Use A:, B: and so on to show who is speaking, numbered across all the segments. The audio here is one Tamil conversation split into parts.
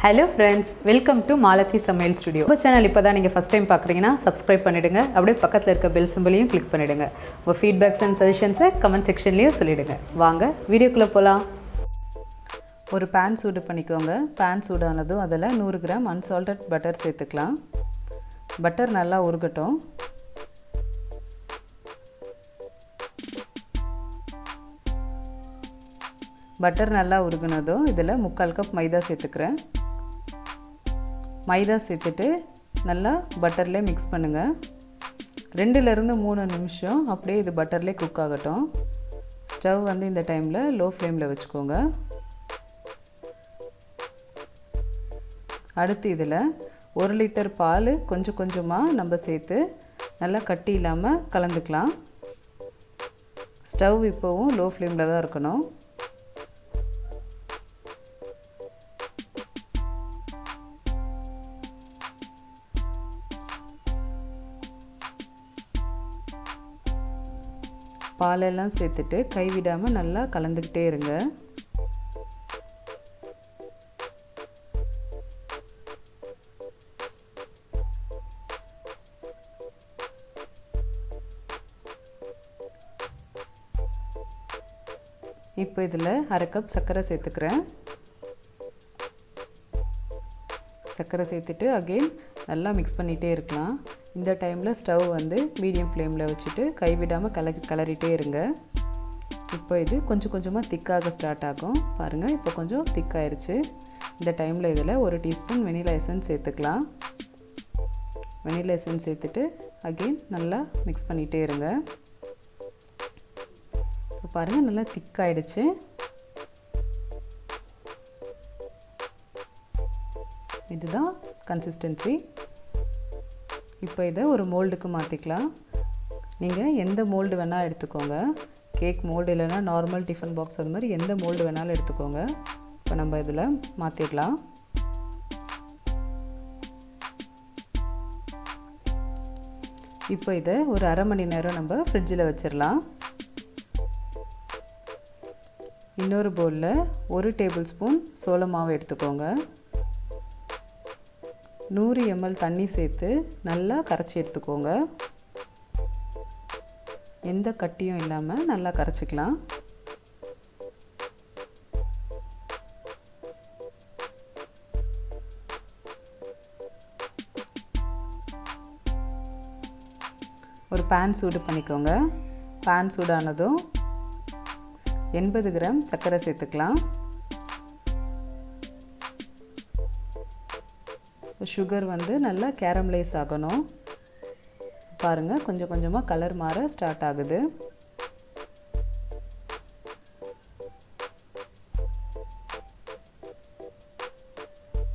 A: Hello friends, welcome to Malathi Samaiyal Studio. Our channel இப்போதான் நீங்க first time பார்க்கறீங்கன்னா subscribe பண்ணிடுங்க. அப்படியே பக்கத்துல இருக்க bell symbol-ஐயும் click பண்ணிடுங்க. உங்க feedbacks and suggestions-ஐ comment section-லயே சொல்லிடுங்க. வாங்க வீடியோக்குள்ள போலாம். ஒரு pan சூடு பண்ணிக்கோங்க. pan சூடானதும் அதல 100 g unsalted butter சேர்த்துக்கலாம். butter நல்லா உருகட்டும். பட்டர் நல்லா உருகுனதும் இதில் 3/4 கப் மைதா சேர்த்துக்கிறேன். மைதா சேர்த்துட்டு நல்லா பட்டர்லேயே மிக்ஸ் பண்ணுங்கள். 2லேருந்து 3 நிமிஷம் அப்படியே இது பட்டர்லேயே குக் ஆகட்டும். ஸ்டவ் வந்து இந்த டைமில் லோ ஃப்ளேமில் வச்சுக்கோங்க. அடுத்து இதில் 1 லிட்டர் பால் கொஞ்சம் கொஞ்சமாக நம்ம சேர்த்து நல்லா கட்டி இல்லாமல் கலந்துக்கலாம். ஸ்டவ் இப்போவும் லோ ஃப்ளேமில் தான் இருக்கணும். பாலெல்லாம் சேர்த்துட்டு கைவிடாமல் நல்லா கலந்துக்கிட்டே இருங்க. இப்போ இதில் 1/2 கப் சர்க்கரை சேர்த்துக்கிறேன். சர்க்கரை சேர்த்துட்டு அகெயின் நல்லா மிக்ஸ் பண்ணிகிட்டே இருக்கலாம். இந்த டைமில் ஸ்டவ் வந்து மீடியம் ஃப்ளேமில் வச்சுட்டு கைவிடாமல் கிளறிட்டே இருங்க. இப்போ இது கொஞ்சம் கொஞ்சமாக திக்காக ஸ்டார்ட் ஆகும். பாருங்கள், இப்போ கொஞ்சம் திக்காயிருச்சு. இந்த டைமில் இதில் 1 டீஸ்பூன் வெனிலா எசன்ஸ் சேர்த்துக்கலாம். வெனிலா எசன்ஸ் சேர்த்துட்டு அகெயின் நல்லா மிக்ஸ் பண்ணிகிட்டே இருங்க. இப்போ பாருங்கள், நல்லா திக்காயிடுச்சு. இதுதான் கன்சிஸ்டன்சி. இப்போ இதை ஒரு மோல்டுக்கு மாற்றிக்கலாம். நீங்கள் எந்த மோல்டு வேணால் எடுத்துக்கோங்க. கேக் மோல்டு இல்லைன்னா நார்மல் டிஃபன் பாக்ஸ் அது மாதிரி எந்த மோல்டு வேணாலும் எடுத்துக்கோங்க. இப்போ நம்ம இதில் மாற்றிடலாம். இப்போ இதை ஒரு 1/2 மணி நேரம் நம்ம ஃப்ரிட்ஜில் வச்சிடலாம். இன்னொரு பவுலில் 1 டேபிள் ஸ்பூன் சோள மாவு எடுத்துக்கோங்க. 100 ml தண்ணி சேர்த்து நல்லா கரைச்சி எடுத்துக்கோங்க. எந்த கட்டியும் இல்லாமல் நல்லா கரைச்சிக்கலாம். ஒரு பேன் சூடு பண்ணிக்கோங்க. பேன் சூடானதும் 80 g சர்க்கரை சேர்த்துக்கலாம். சுகர் வந்து நல்லா கேரமலைஸ் ஆகணும். பாருங்கள், கொஞ்சம் கொஞ்சமாக கலர் மாற ஸ்டார்ட் ஆகுது.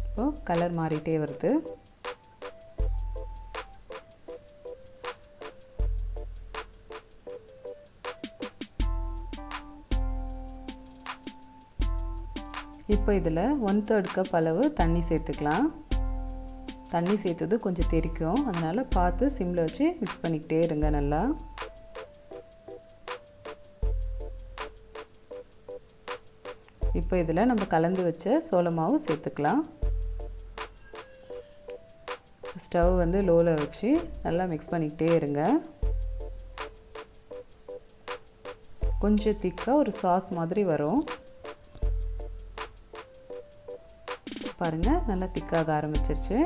A: இப்போ கலர் மாறிட்டே வருது. இப்போ இதில் 1/3 கப் அளவு தண்ணி சேர்த்துக்கலாம். தண்ணி சேர்த்தது கொஞ்சம் தெறிக்கும், அதனால் பார்த்து சிம்மில் வச்சு மிக்ஸ் பண்ணிக்கிட்டே இருங்க நல்லா. இப்போ இதில் நம்ம கலந்து வச்ச சோள மாவு சேர்த்துக்கலாம். ஸ்டவ் வந்து லோவில் வச்சு நல்லா மிக்ஸ் பண்ணிக்கிட்டே இருங்க. கொஞ்சம் திக்காக ஒரு சாஸ் மாதிரி வரும். பாருங்கள், நல்லா திக்காக ஆரம்பிச்சிருச்சு.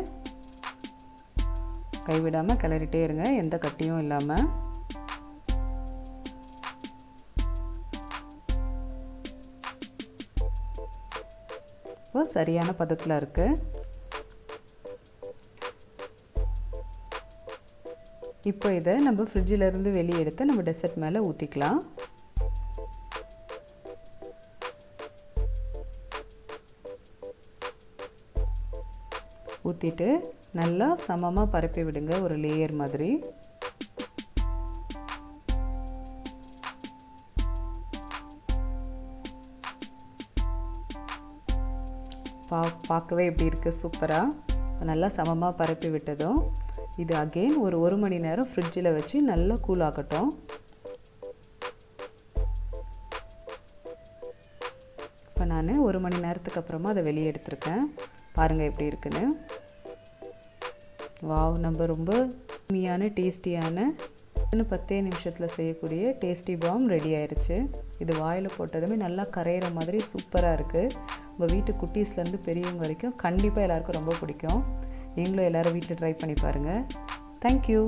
A: கைவிடாமல் கிளறிட்டே இருங்க, எந்த கட்டியும் இல்லாமல். இப்போ சரியான பதத்தில் இருக்குது. இப்போ இதை நம்ம ஃப்ரிட்ஜிலேருந்து வெளியே எடுத்து நம்ம டெசர்ட் மேலே ஊற்றிக்கலாம். ஊற்றிட்டு நல்லா சமமாக பரப்பி விடுங்க, ஒரு லேயர் மாதிரி. பார்க்கவே எப்படி இருக்குது, சூப்பராக நல்லா சமமாக பரப்பி விட்டதும் இது அகெயின் ஒரு 1 மணி நேரம் ஃப்ரிட்ஜில் வச்சு நல்லா கூல் ஆகட்டும். இப்போ நான் 1 மணி நேரத்துக்கு அப்புறமா அதை வெளியே எடுத்துருக்கேன். பாருங்கள் எப்படி இருக்குன்னு. வாவ், நம்ம ரொம்ப யம்மியான டேஸ்டியான 10 நிமிஷத்தில் செய்யக்கூடிய டேஸ்டி பாம் ரெடி ஆயிடுச்சு. இது வாயில் போட்டதுமே நல்லா கரையிற மாதிரி சூப்பராக இருக்குது. உங்கள் வீட்டு குட்டீஸ்லேருந்து பெரியவங்க வரைக்கும் கண்டிப்பாக எல்லாருக்கும் ரொம்ப பிடிக்கும். நீங்களும் எல்லோரும் வீட்டில் ட்ரை பண்ணி பாருங்கள். தேங்க்யூ.